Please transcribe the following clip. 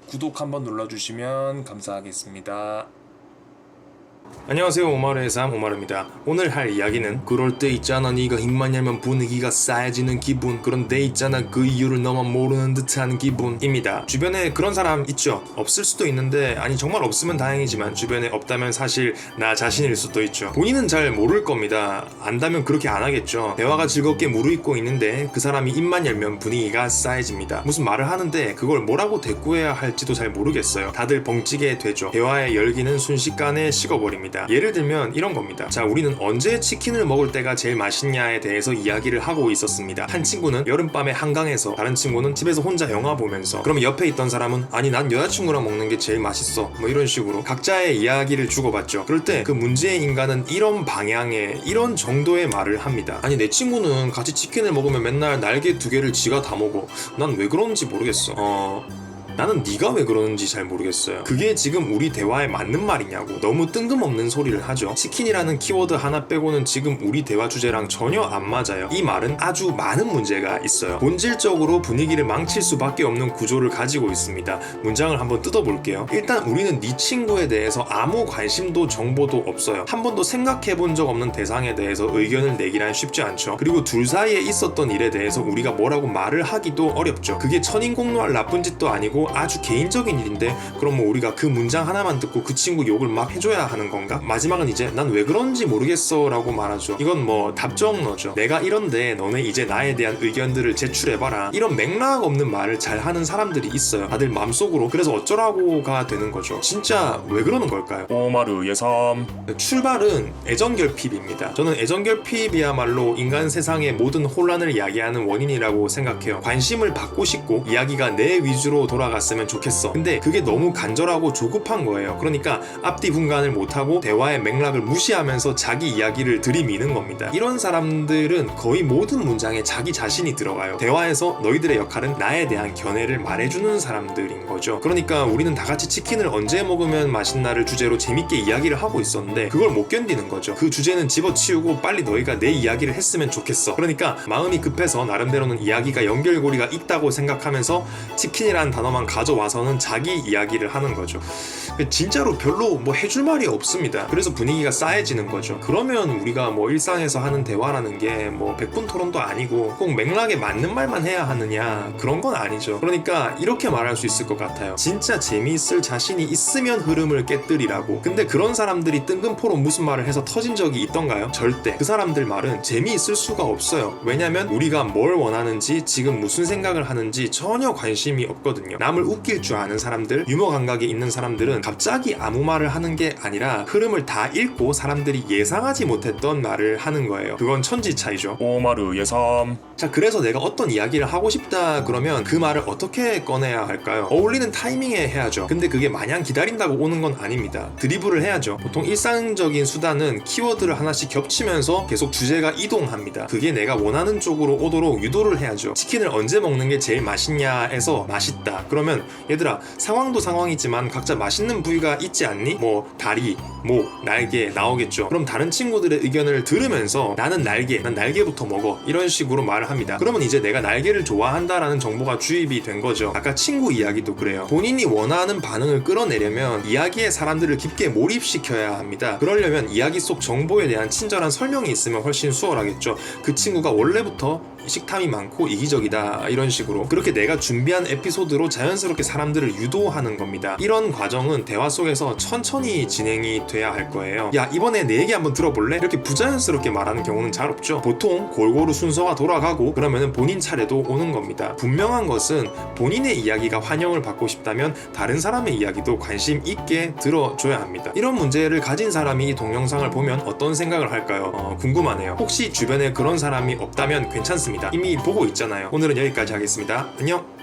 구독 한번 눌러주시면 감사하겠습니다. 안녕하세요, 오마르의 삶 오마르입니다. 오늘 할 이야기는 그럴 때 있잖아, 네가 힘만 열면 분위기가 쌓여지는 기분, 그런데 있잖아 그 이유를 너만 모르는 듯한 기분입니다. 주변에 그런 사람 있죠? 없을 수도 있는데, 아니 정말 없으면 다행이지만 주변에 없다면 사실 나 자신일 수도 있죠. 본인은 잘 모를 겁니다. 안다면 그렇게 안 하겠죠. 대화가 즐겁게 무르익고 있는데 그 사람이 입만 열면 분위기가 쌓여집니다. 무슨 말을 하는데 그걸 뭐라고 대꾸해야 할지도 잘 모르겠어요. 다들 벙찌게 되죠. 대화의 열기는 순식간에 식어버립니다. 예를 들면 이런 겁니다. 자, 우리는 언제 치킨을 먹을 때가 제일 맛있냐에 대해서 이야기를 하고 있었습니다. 한 친구는 여름밤에 한강에서, 다른 친구는 집에서 혼자 영화 보면서, 그러면 옆에 있던 사람은 아니 난 여자친구랑 먹는 게 제일 맛있어, 뭐 이런 식으로 각자의 이야기를 주고받죠. 그럴 때 그 문제의 인간은 이런 방향의, 이런 정도의 말을 합니다. 아니 내 친구는 같이 치킨을 먹으면 맨날 날개 2개를 지가 다 먹어. 난 왜 그런지 모르겠어. 나는 네가 왜 그러는지 잘 모르겠어요. 그게 지금 우리 대화에 맞는 말이냐고. 너무 뜬금없는 소리를 하죠. 치킨이라는 키워드 하나 빼고는 지금 우리 대화 주제랑 전혀 안 맞아요. 이 말은 아주 많은 문제가 있어요. 본질적으로 분위기를 망칠 수밖에 없는 구조를 가지고 있습니다. 문장을 한번 뜯어볼게요. 일단 우리는 네 친구에 대해서 아무 관심도 정보도 없어요. 한 번도 생각해 본 적 없는 대상에 대해서 의견을 내기란 쉽지 않죠. 그리고 둘 사이에 있었던 일에 대해서 우리가 뭐라고 말을 하기도 어렵죠. 그게 천인공노할 나쁜 짓도 아니고 아주 개인적인 일인데, 그럼 뭐 우리가 그 문장 하나만 듣고 그 친구 욕을 막 해줘야 하는 건가? 마지막은 이제 난 왜 그런지 모르겠어 라고 말하죠. 이건 뭐 답정너죠. 내가 이런데 너네 이제 나에 대한 의견들을 제출해봐라. 이런 맥락 없는 말을 잘 하는 사람들이 있어요. 다들 마음속으로 그래서 어쩌라고가 되는 거죠. 진짜 왜 그러는 걸까요? 오마르의 삶. 출발은 애정결핍입니다. 저는 애정결핍이야말로 인간 세상의 모든 혼란을 야기하는 원인이라고 생각해요. 관심을 받고 싶고 이야기가 내 위주로 돌아갔으면 좋겠어. 근데 그게 너무 간절하고 조급한 거예요. 그러니까 앞뒤 분간을 못하고 대화의 맥락을 무시하면서 자기 이야기를 들이미는 겁니다. 이런 사람들은 거의 모든 문장에 자기 자신이 들어가요. 대화에서 너희들의 역할은 나에 대한 견해를 말해주는 사람들인 거죠. 그러니까 우리는 다 같이 치킨을 언제 먹으면 맛있나를 주제로 재밌게 이야기를 하고 있었는데 그걸 못 견디는 거죠. 그 주제는 집어치우고 빨리 너희가 내 이야기를 했으면 좋겠어. 그러니까 마음이 급해서 나름대로는 이야기가 연결고리가 있다고 생각하면서 치킨이라는 단어만 가져와서는 자기 이야기를 하는 거죠. 진짜로 별로 뭐 해줄 말이 없습니다. 그래서 분위기가 싸해지는 거죠. 그러면 우리가 뭐 일상에서 하는 대화라는 게 뭐 100분 토론도 아니고 꼭 맥락에 맞는 말만 해야 하느냐, 그런 건 아니죠. 그러니까 이렇게 말할 수 있을 것 같아요. 진짜 재미있을 자신이 있으면 흐름을 깨뜨리라고. 근데 그런 사람들이 뜬금포로 무슨 말을 해서 터진 적이 있던가요? 절대. 그 사람들 말은 재미있을 수가 없어요. 왜냐면 우리가 뭘 원하는지, 지금 무슨 생각을 하는지 전혀 관심이 없거든요. 남을 웃길 줄 아는 사람들, 유머 감각이 있는 사람들은 갑자기 아무 말을 하는 게 아니라 흐름을 다 읽고 사람들이 예상하지 못했던 말을 하는 거예요. 그건 천지차이죠. 오마르의 삶. 자, 그래서 내가 어떤 이야기를 하고 싶다 그러면 그 말을 어떻게 꺼내야 할까요? 어울리는 타이밍에 해야죠. 근데 그게 마냥 기다린다고 오는 건 아닙니다. 드리블을 해야죠. 보통 일상적인 수단은 키워드를 하나씩 겹치면서 계속 주제가 이동합니다. 그게 내가 원하는 쪽으로 오도록 유도를 해야죠. 치킨을 언제 먹는 게 제일 맛있냐에서 맛있다. 그러면 얘들아, 상황도 상황이지만 각자 맛있는 부위가 있지 않니? 뭐 다리, 목, 날개 나오겠죠. 그럼 다른 친구들의 의견을 들으면서 나는 날개, 난 날개부터 먹어, 이런 식으로 말을 합니다. 그러면 이제 내가 날개를 좋아한다라는 정보가 주입이 된 거죠. 아까 친구 이야기도 그래요. 본인이 원하는 반응을 끌어내려면 이야기에 사람들을 깊게 몰입시켜야 합니다. 그러려면 이야기 속 정보에 대한 친절한 설명이 있으면 훨씬 수월하겠죠. 그 친구가 원래부터 식탐이 많고 이기적이다, 이런 식으로. 그렇게 내가 준비한 에피소드로 자연스럽게 사람들을 유도하는 겁니다. 이런 과정은 대화 속에서 천천히 진행이 돼야 할 거예요. 야, 이번에 내 얘기 한번 들어볼래? 이렇게 부자연스럽게 말하는 경우는 잘 없죠. 보통 골고루 순서가 돌아가고 그러면은 본인 차례도 오는 겁니다. 분명한 것은 본인의 이야기가 환영을 받고 싶다면 다른 사람의 이야기도 관심 있게 들어줘야 합니다. 이런 문제를 가진 사람이 이 동영상을 보면 어떤 생각을 할까요? 궁금하네요. 혹시 주변에 그런 사람이 없다면 괜찮습니다. 이미 보고 있잖아요. 오늘은 여기까지 하겠습니다. 안녕.